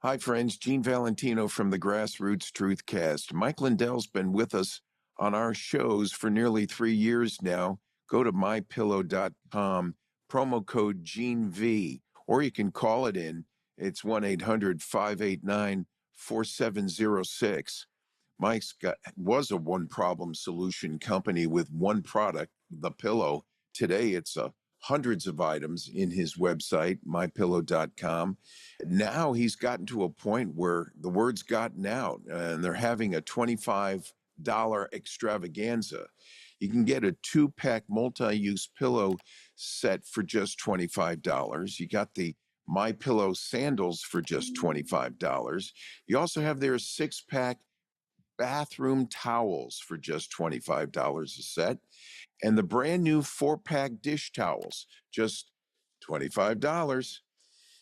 Hi, friends. Gene Valentino from the GrassRoots TruthCast. Mike Lindell's been with us on our shows for nearly 3 years now. Go to mypillow.com, promo code GeneV, or you can call it in. It's 1-800-589-4706. Mike's was a one-problem solution company with one product, the pillow. Today, it's hundreds of items in his website, mypillow.com. Now he's gotten to a point where the word's gotten out and they're having a $25 extravaganza. You can get a 2-pack multi-use pillow set for just $25. You got the My Pillow sandals for just $25. You also have their 6-pack bathroom towels for just $25 a set, and the brand new 4-pack dish towels, just $25.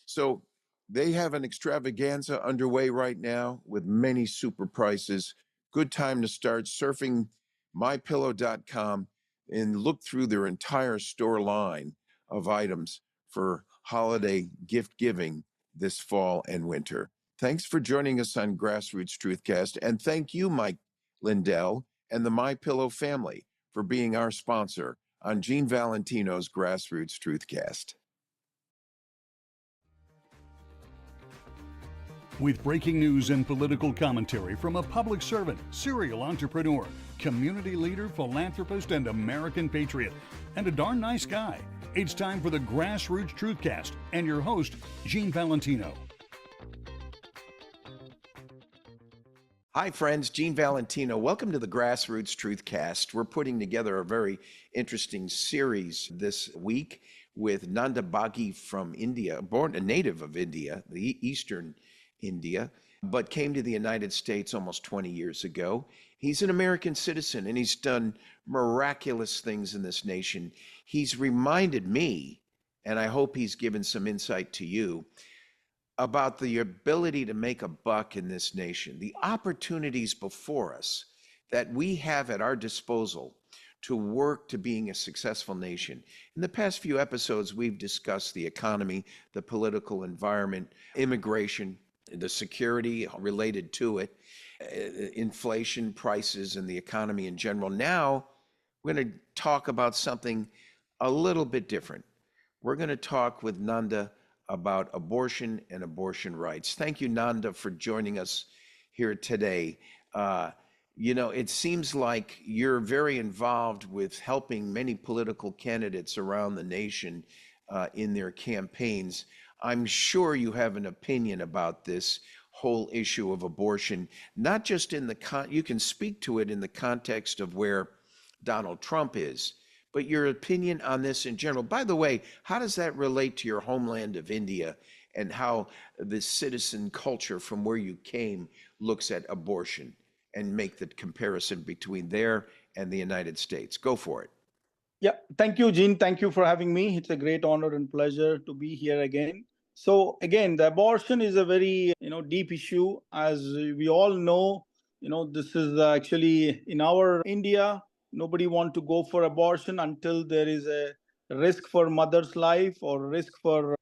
So they have an extravaganza underway right now with many super prices. Good time to start surfing mypillow.com and look through their entire store line of items for holiday gift giving this fall and winter. Thanks for joining us on GrassRoots TruthCast, and thank you, Mike Lindell and the MyPillow family, for being our sponsor on Gene Valentino's GrassRoots TruthCast. With breaking news and political commentary from a public servant, serial entrepreneur, community leader, philanthropist, and American patriot, and a darn nice guy, it's time for the GrassRoots TruthCast and your host, Gene Valentino. Hi, friends. Gene Valentino. Welcome to the GrassRoots TruthCast. We're putting together a very interesting series this week with Nanda Baghi from India, born a native of India, the Eastern India, but came to the United States almost 20 years ago. He's an American citizen, and he's done miraculous things in this nation. He's reminded me, and I hope he's given some insight to you, about the ability to make a buck in this nation, the opportunities before us that we have at our disposal to work to being a successful nation. In the past few episodes, we've discussed the economy, the political environment, immigration, the security related to it, inflation, prices, and the economy in general. Now, we're going to talk about something a little bit different. We're going to talk with Nanda about abortion and abortion rights. Thank you, Nanda, for joining us here today. It seems like you're very involved with helping many political candidates around the nation in their campaigns. I'm sure you have an opinion about this whole issue of abortion, not just in you can speak to it in the context of where Donald Trump is, but your opinion on this in general. By the way, how does that relate to your homeland of India and how the citizen culture from where you came looks at abortion, and make the comparison between there and the United States? Go for it. Yeah, thank you, Gene. Thank you for having me. It's a great honor and pleasure to be here again. So again, the abortion is a very, deep issue. As we all know, this is actually in our India, nobody want to go for abortion until there is a risk for mother's life or risk for,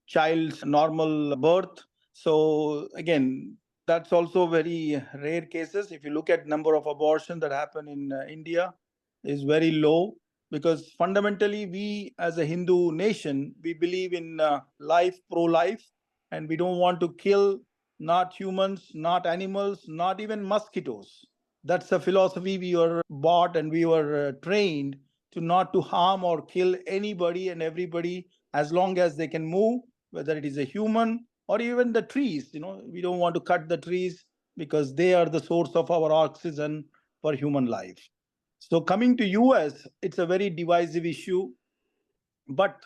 child's normal birth. So again, that's also very rare cases. If you look at number of abortions that happen in India, is very low, because fundamentally we as a Hindu nation, we believe in life, pro-life, and we don't want to kill not humans, not animals, not even mosquitoes. That's a philosophy we were bought and we were trained to not to harm or kill anybody and everybody as long as they can move, whether it is a human or even the trees. We don't want to cut the trees because they are the source of our oxygen for human life. So coming to US, it's a very divisive issue, but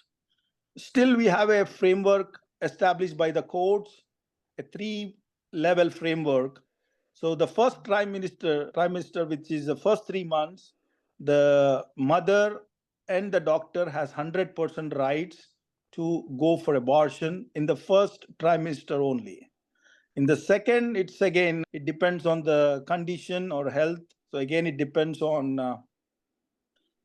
still we have a framework established by the courts, a 3-level framework. So the first trimester, which is the first 3 months, the mother and the doctor has 100% rights to go for abortion in the first trimester only. In the second, it depends on the condition or health. So again, it depends on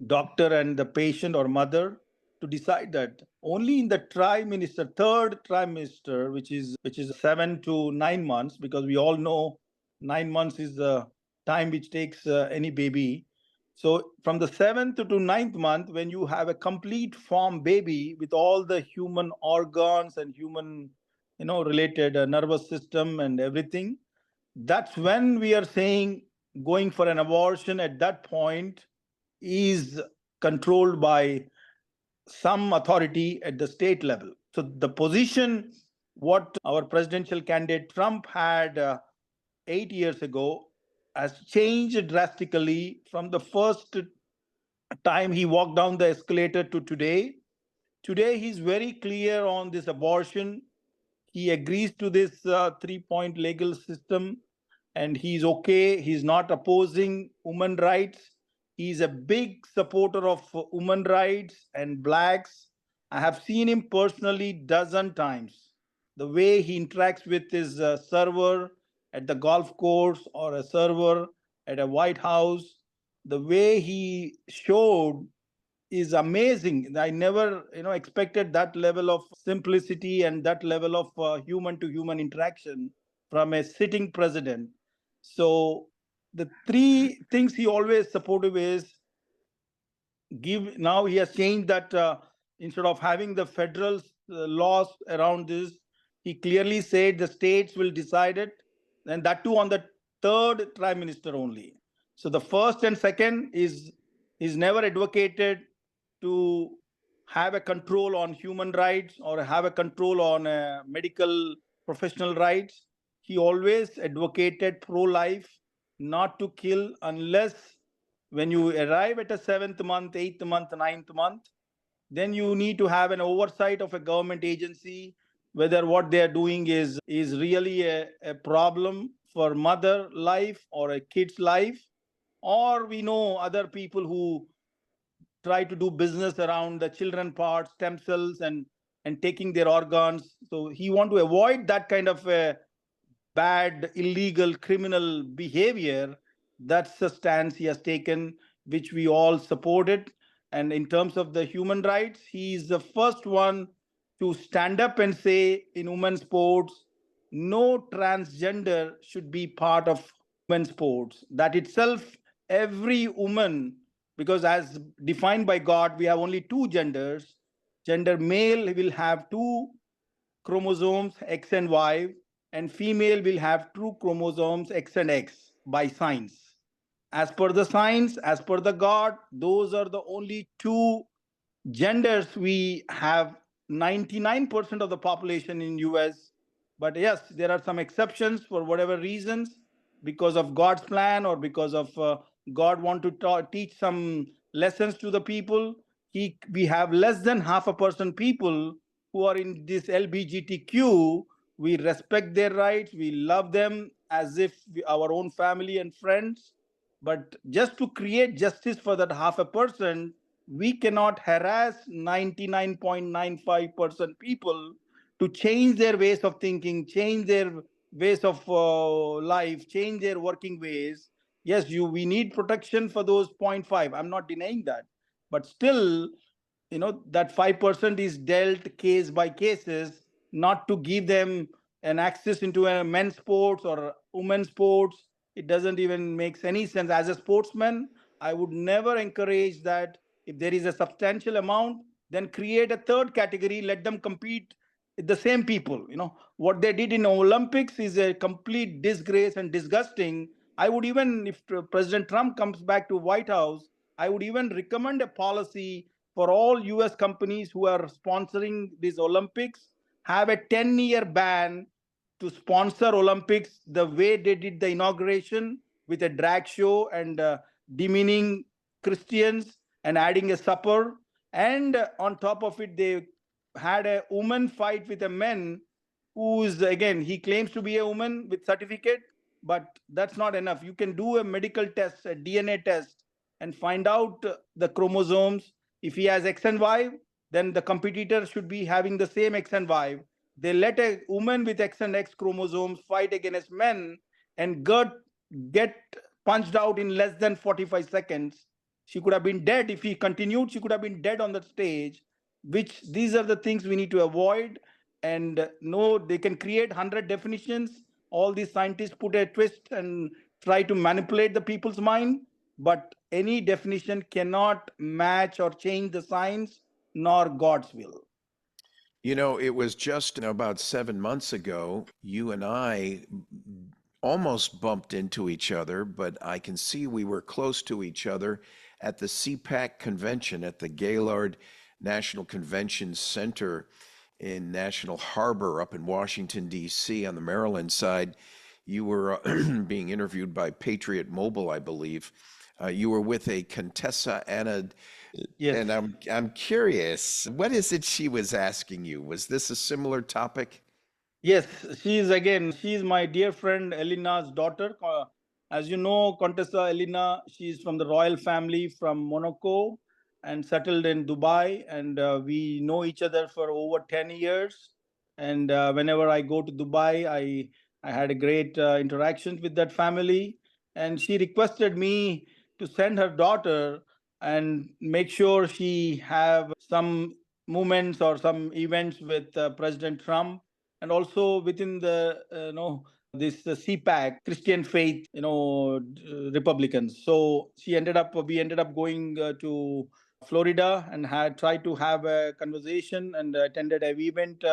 doctor and the patient or mother to decide that. Only in the trimester, third trimester, which is 7 to 9 months, because we all know 9 months is the time which takes any baby. So from the seventh to ninth month, when you have a complete formed baby with all the human organs and human, related nervous system and everything, that's when we are saying going for an abortion at that point is controlled by some authority at the state level. So the position what our presidential candidate Trump had 8 years ago has changed drastically from the first time he walked down the escalator to today. Today he's very clear on this abortion. He agrees to this 3 point legal system, and he's okay. He's not opposing women rights. He's a big supporter of women rights and blacks. I have seen him personally dozen times. The way he interacts with his server at the golf course or a server at a White House, the way he showed is amazing. I never, expected that level of simplicity and that level of human to human interaction from a sitting president. So the three things he always supportive is give. Now he has changed that, instead of having the federal laws around this, he clearly said the states will decide it, and that too on the third trimester only. So the first and second is never advocated to have a control on human rights or have a control on medical professional rights. He always advocated pro-life, not to kill unless when you arrive at a seventh month, eighth month, ninth month, then you need to have an oversight of a government agency whether what they are doing is really a problem for mother life or a kid's life. Or we know other people who try to do business around the children parts, stem cells, and taking their organs. So he want to avoid that kind of bad, illegal, criminal behavior. That's the stance he has taken, which we all supported. And in terms of the human rights, he is the first one to stand up and say in women's sports, no transgender should be part of women's sports. That itself, every woman, because as defined by God, we have only two genders. Gender male will have two chromosomes X and Y, and female will have two chromosomes X and X by science. As per the science, as per the God, those are the only two genders we have. 99% of the population in US, but yes, there are some exceptions for whatever reasons, because of God's plan or because of God want to teach some lessons to the people. We have less than half a percent people who are in this LBGTQ. We respect their rights, we love them as if our own family and friends. But just to create justice for that half a person, we cannot harass 99.95% people to change their ways of thinking, change their ways of life, change their working ways. Yes, we need protection for those 0.5. I'm not denying that. But still, that 5% is dealt case by cases, not to give them an access into a men's sports or women's sports. It doesn't even make any sense. As a sportsman, I would never encourage that. If there is a substantial amount, then create a third category, let them compete with the same people. What they did in Olympics is a complete disgrace and disgusting. I would even, if President Trump comes back to White House, I would even recommend a policy for all US companies who are sponsoring these Olympics, have a 10-year ban to sponsor Olympics the way they did the inauguration, with a drag show and demeaning Christians and adding a supper. And on top of it, they had a woman fight with a man who is, again, he claims to be a woman with certificate, but that's not enough. You can do a medical test, a DNA test, and find out the chromosomes. If he has X and Y, then the competitor should be having the same X and Y. They let a woman with X and X chromosomes fight against men and get punched out in less than 45 seconds. She could have been dead. If he continued, she could have been dead on the stage. which these are the things we need to avoid. And no, they can create 100 definitions. All these scientists put a twist and try to manipulate the people's mind, but any definition cannot match or change the science nor God's will. You know, it was just about 7 months ago, you and I almost bumped into each other, but I can see we were close to each other at the CPAC convention at the Gaylord National Convention Center in National Harbor up in Washington, D.C. on the Maryland side. You were being interviewed by Patriot Mobile, I believe. You were with a Contessa Anna, Yes. and I'm curious, what is it she was asking you? Was this a similar topic? Yes, she's my dear friend Elina's daughter. As you know, Contessa Elina, she's from the royal family from Monaco and settled in Dubai. And we know each other for over 10 years. And whenever I go to Dubai, I had a great interaction with that family. And she requested me to send her daughter and make sure she have some moments or some events with President Trump, and also within the this CPAC Christian faith Republicans. So we ended up going to Florida and had tried to have a conversation and attended an event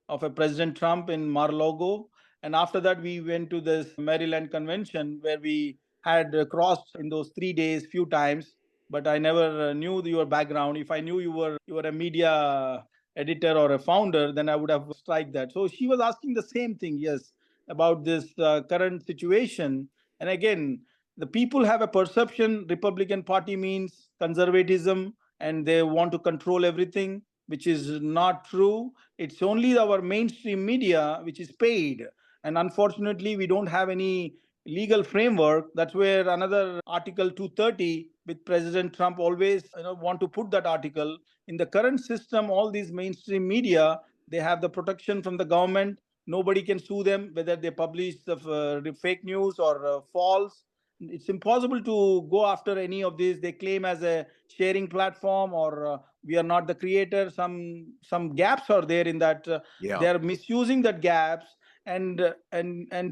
of a President Trump in Mar-a-Lago. And after that, we went to this Maryland convention where we had crossed in those 3 days few times. But I never knew your background. If I knew you were a media editor or a founder, then I would have strike that. So she was asking the same thing, yes, about this current situation. And again, the people have a perception Republican Party means conservatism and they want to control everything, which is not true. It's only our mainstream media which is paid. And unfortunately, we don't have any legal framework. That's where another Article 230 with President Trump always want to put that article. In the current system, all these mainstream media, they have the protection from the government. Nobody can sue them whether they publish the fake news or false. It's impossible to go after any of these. They claim as a sharing platform, or we are not the creator. Some gaps are there in that. Yeah. They are misusing that gaps and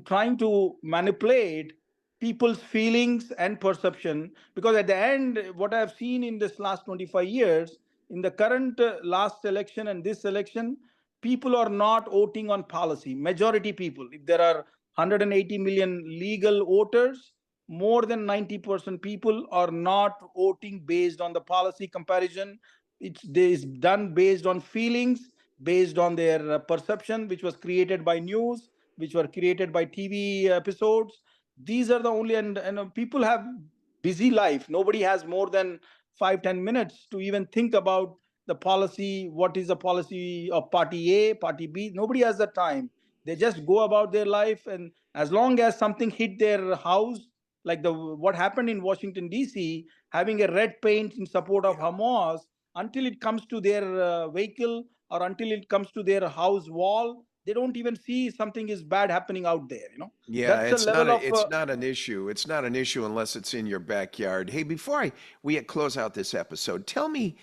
trying to manipulate people's feelings and perception. Because at the end, what I've seen in this last 25 years, in the current last election and this election, people are not voting on policy. Majority people, if there are 180 million legal voters, more than 90% people are not voting based on the policy comparison. It's done based on feelings, based on their perception, which was created by news, which were created by TV episodes. These are the only, and people have busy life. Nobody has more than 5-10 minutes to even think about the policy. What is the policy of party A, party B? Nobody has the time. They just go about their life, and as long as something hit their house, like the what happened in Washington D.C., having a red paint in support of Hamas, until it comes to their vehicle or until it comes to their house wall, they don't even see something is bad happening out there. Yeah, That's a level of it's not an issue. It's not an issue unless it's in your backyard. Hey, before we close out this episode, tell me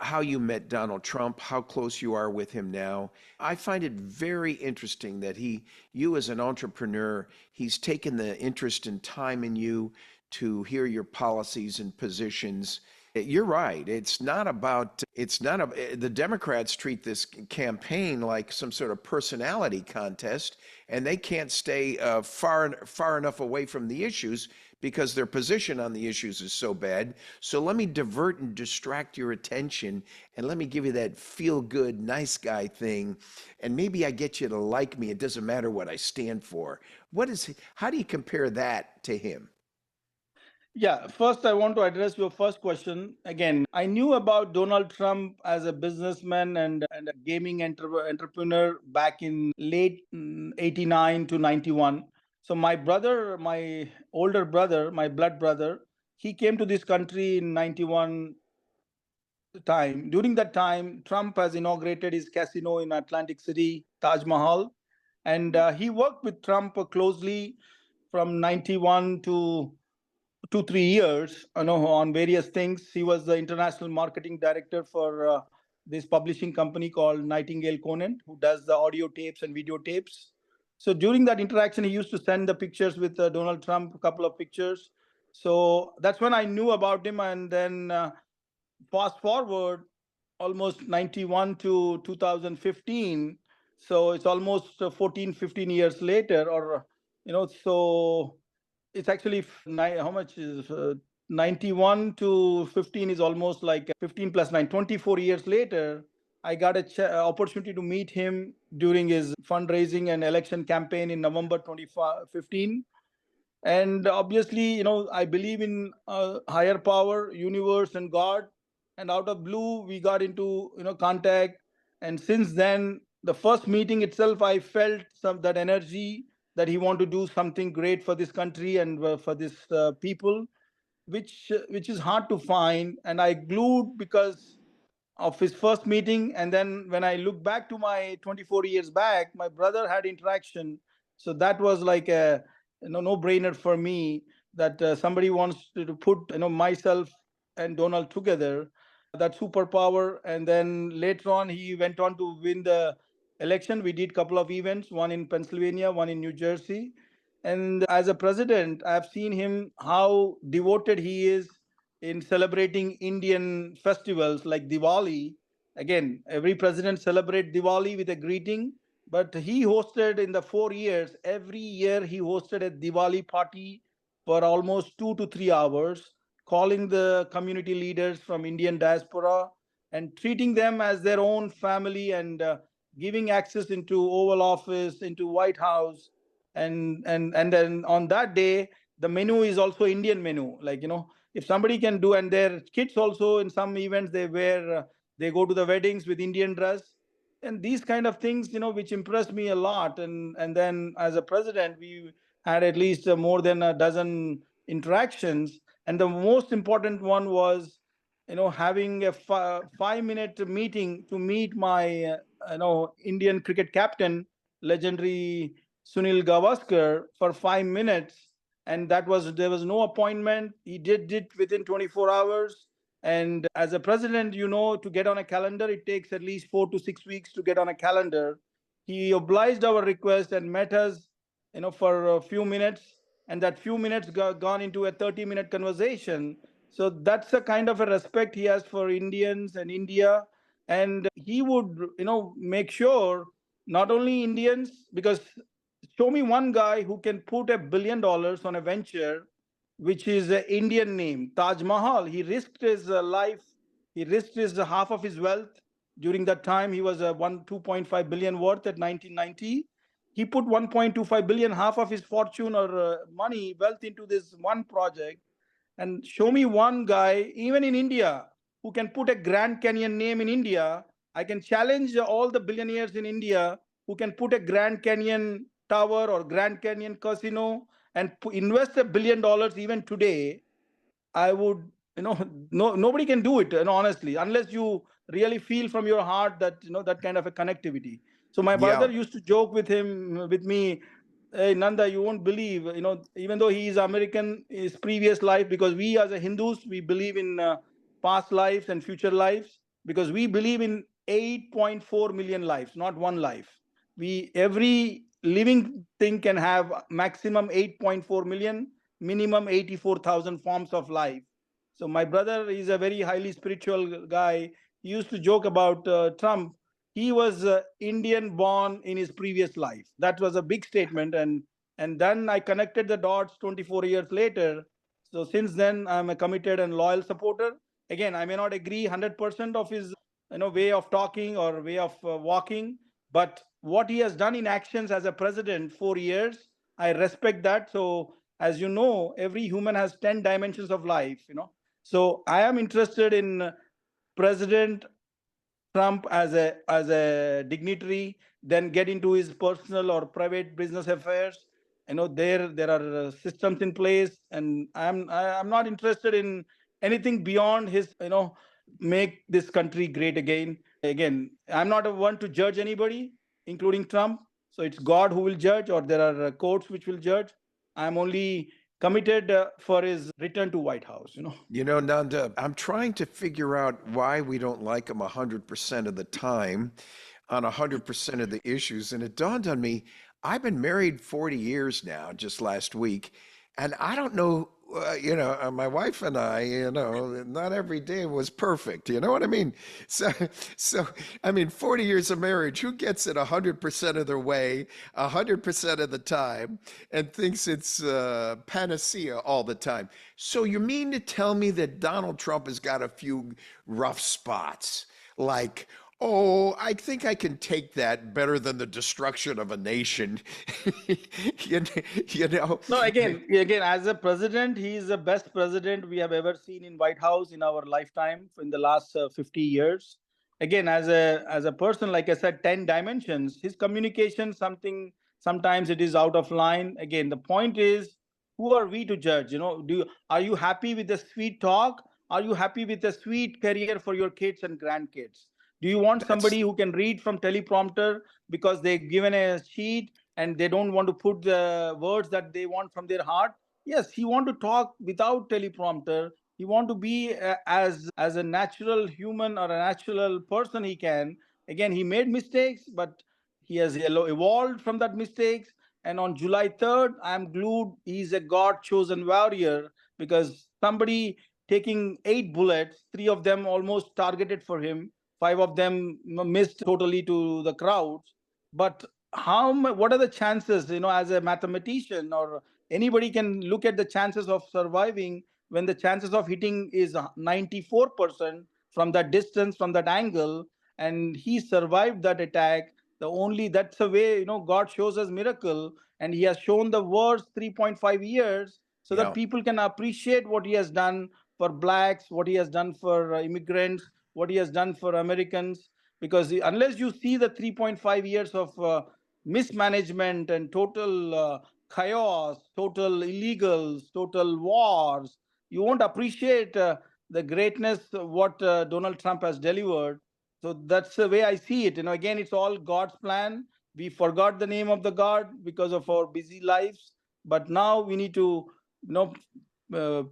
how you met Donald Trump, how close you are with him now. I find it very interesting that you as an entrepreneur, he's taken the interest and time in you to hear your policies and positions. You're right. The Democrats treat this campaign like some sort of personality contest, and they can't stay far enough away from the issues because their position on the issues is so bad. So let me divert and distract your attention, and let me give you that feel good, nice guy thing, and maybe I get you to like me. It doesn't matter what I stand for. How do you compare that to him? Yeah, first I want to address your first question. Again, I knew about Donald Trump as a businessman and a gaming entrepreneur back in late 89 to 91. So my brother, my older brother, my blood brother, he came to this country in 91 time. During that time, Trump has inaugurated his casino in Atlantic City, Taj Mahal, and he worked with Trump closely from 91 to 2-3 years, on various things. He was the international marketing director for this publishing company called Nightingale Conant, who does the audio tapes and video tapes. So during that interaction, he used to send the pictures with Donald Trump, a couple of pictures. So that's when I knew about him. And then fast forward almost 91 to 2015. So it's almost 14, 15 years later, or, so it's actually how much is 91 to 15 is almost like 15 plus 9, 24 years later. I got a opportunity to meet him during his fundraising and election campaign in November 2015. And obviously, I believe in higher power, universe, and God. And out of blue, we got into contact. And since then, the first meeting itself, I felt some that energy that he want to do something great for this country and for this people, which is hard to find. And I glued because of his first meeting. And then when I look back to my 24 years back, my brother had interaction. So that was like a no-brainer for me, that somebody wants to put myself and Donald together, that superpower. And then later on, he went on to win the election. We did a couple of events, one in Pennsylvania, one in New Jersey. And as a president, I've seen him, how devoted he is in celebrating Indian festivals like Diwali. Again, every president celebrate Diwali with a greeting, but he hosted in the 4 years, every year he hosted a Diwali party for almost 2 to 3 hours, calling the community leaders from Indian diaspora and treating them as their own family, and giving access into Oval Office, into White House. And then on that day, the menu is also Indian menu. Like, if somebody can do, and their kids also in some events, they go to the weddings with Indian dress. And these kind of things, which impressed me a lot. And then as a president, we had at least more than a dozen interactions. And the most important one was, having a 5 minute meeting to meet my Indian cricket captain, legendary Sunil Gavaskar, for 5 minutes. And there was no appointment. He did it within 24 hours. And as a president, to get on a calendar, it takes at least 4 to 6 weeks to get on a calendar. He obliged our request and met us, for a few minutes. And that few minutes gone into a 30-minute conversation. So that's a kind of a respect he has for Indians and India. And he would, make sure not only Indians, because show me one guy who can put $1 billion on a venture which is an Indian name, Taj Mahal. He risked his life. He risked his half of his wealth. During that time, he was 2.5 billion worth at 1990. He put 1.25 billion, half of his fortune or money, wealth, into this one project. And show me one guy, even in India, who can put a Grand Canyon name in India. I can challenge all the billionaires in India who can put a Grand Canyon tower or Grand Canyon casino and invest $1 billion even today. I would, nobody can do it, honestly, unless you really feel from your heart that, that kind of a connectivity. So my Yeah. brother used to joke with me, hey, Nanda, you won't believe, even though he is American, his previous life, because we as a Hindus, we believe in past lives and future lives, because we believe in 8.4 million lives, not one life. Every living thing can have maximum 8.4 million, minimum 84,000 forms of life. So my brother is a very highly spiritual guy. He used to joke about Trump. He was Indian born in his previous life. That was a big statement. And then I connected the dots 24 years later. So since then, I'm a committed and loyal supporter. Again, I may not agree 100% of his way of talking or way of walking, but what he has done in actions as a president 4 years, I respect that. So as you know, every human has 10 dimensions of life. So I am interested in President Trump as a dignitary, then get into his personal or private business affairs. There are systems in place, and I'm not interested in anything beyond his make this country great again. Again, I'm not a one to judge anybody, including Trump. So it's God who will judge, or there are courts which will judge. I'm only committed for his return to White House. You know, Nanda, I'm trying to figure out why we don't like him 100% of the time on 100% of the issues. And it dawned on me, I've been married 40 years now, just last week. And I don't know, my wife and I, not every day was perfect. You know what I mean? So, I mean, 40 years of marriage, who gets it 100% of their way, 100% of the time, and thinks it's panacea all the time? So you mean to tell me that Donald Trump has got a few rough spots? Like, oh, I think I can take that better than the destruction of a nation. you, you know, No, again, as a president, he is the best president we have ever seen in White House in our lifetime in the last 50 years. Again, as a person, like I said, 10 dimensions. His communication, sometimes it is out of line. Again, the point is, who are we to judge? Are you happy with the sweet talk? Are you happy with the sweet career for your kids and grandkids? Do you want that's somebody who can read from teleprompter because they're given a sheet and they don't want to put the words that they want from their heart? Yes, he want to talk without teleprompter. He want to be as a natural human or a natural person he can. Again, he made mistakes, but he has evolved from that mistakes. And on July 3rd, I'm glued. He's a God chosen warrior because somebody taking 8 bullets, 3 of them almost targeted for him, 5 of them missed totally to the crowds. But what are the chances, as a mathematician or anybody can look at the chances of surviving when the chances of hitting is 94% from that distance, from that angle, and he survived that attack. That's the way, God shows us miracle, and he has shown the worst 3.5 years so that yeah, people can appreciate what he has done for blacks, what he has done for immigrants, what he has done for Americans. Because unless you see the 3.5 years of mismanagement and total chaos, total illegals, total wars, you won't appreciate the greatness of what Donald Trump has delivered. So that's the way I see it. Again, it's all God's plan. We forgot the name of the God because of our busy lives, but now we need to,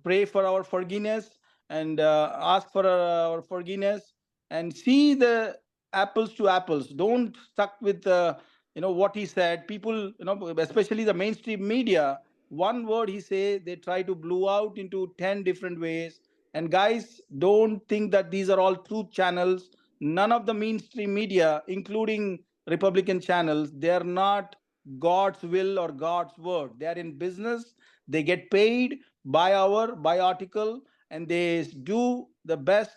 pray for our forgiveness and ask for our forgiveness and see the apples to apples. Don't stuck with what he said. People, especially the mainstream media, one word he say, they try to blow out into 10 different ways. And guys, don't think that these are all truth channels. None of the mainstream media, including Republican channels, they are not God's will or God's word. They are in business. They get paid by hour, by article, and they do the best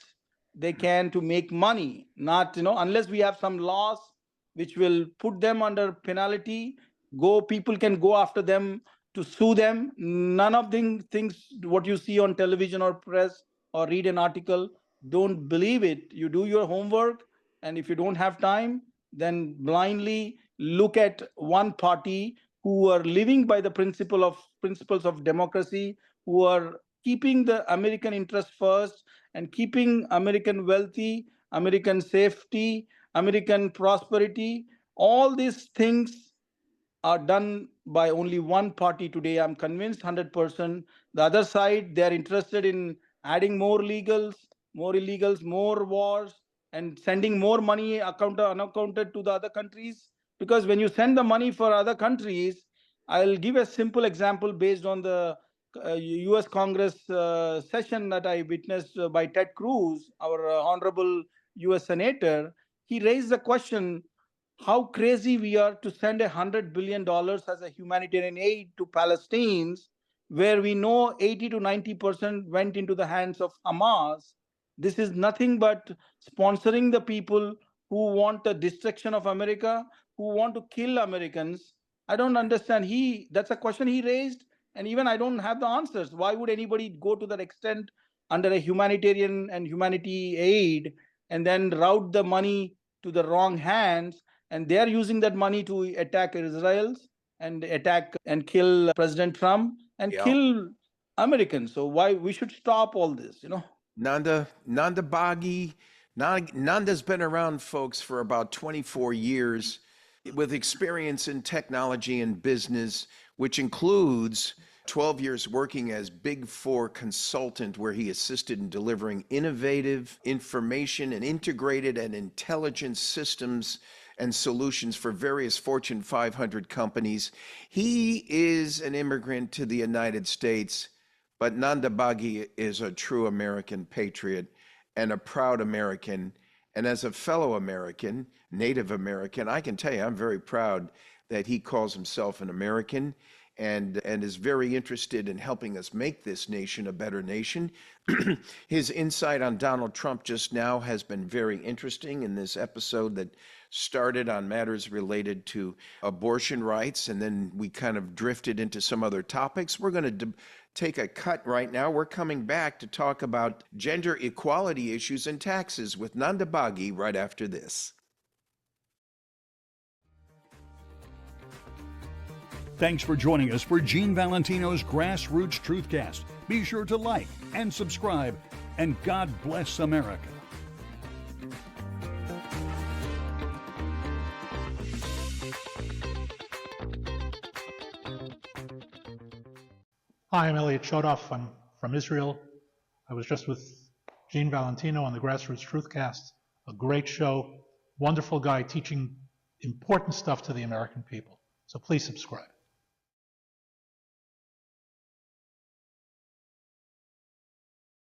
they can to make money. Not, unless we have some laws which will put them under penalty, people can go after them to sue them. None of the things what you see on television or press or read an article, don't believe it. You do your homework, and if you don't have time, then blindly look at one party who are living by the principles of democracy, who are keeping the American interest first and keeping American wealthy, American safety, American prosperity. All these things are done by only one party today. I'm convinced 100%. The other side, they're interested in adding more legals, more illegals, more wars, and sending more money unaccounted to the other countries. Because when you send the money for other countries, I'll give a simple example based on the US Congress session that I witnessed by Ted Cruz, our honorable US Senator. He raised the question how crazy we are to send $100 billion as a humanitarian aid to Palestinians, where we know 80 to 90% went into the hands of Hamas. This is nothing but sponsoring the people who want the destruction of America, who want to kill Americans. I don't understand. That's a question he raised, and even I don't have the answers. Why would anybody go to that extent under a humanitarian and humanity aid and then route the money to the wrong hands? And they are using that money to attack Israel and attack and kill President Trump and yeah. kill Americans. So why we should stop all this? Nanda Baghi. Nanda's been around folks for about 24 years with experience in technology and business, which includes 12 years working as Big Four consultant, where he assisted in delivering innovative information and integrated and intelligent systems and solutions for various Fortune 500 companies. He is an immigrant to the United States, but Nanda Baghi is a true American patriot and a proud American. And as a fellow American, Native American, I can tell you I'm very proud that he calls himself an American and is very interested in helping us make this nation a better nation. His insight on Donald Trump just now has been very interesting in this episode that started on matters related to abortion rights, and then we kind of drifted into some other topics. We're going to take a cut right now. We're coming back to talk about gender equality issues and taxes with Nanda Baghi right after this. Thanks for joining us for Gene Valentino's GrassRoots TruthCast. Be sure to like and subscribe, and God bless America. Hi, I'm Elliot Chodoff. I'm from Israel. I was just with Gene Valentino on the GrassRoots TruthCast. A great show, wonderful guy teaching important stuff to the American people. So please subscribe.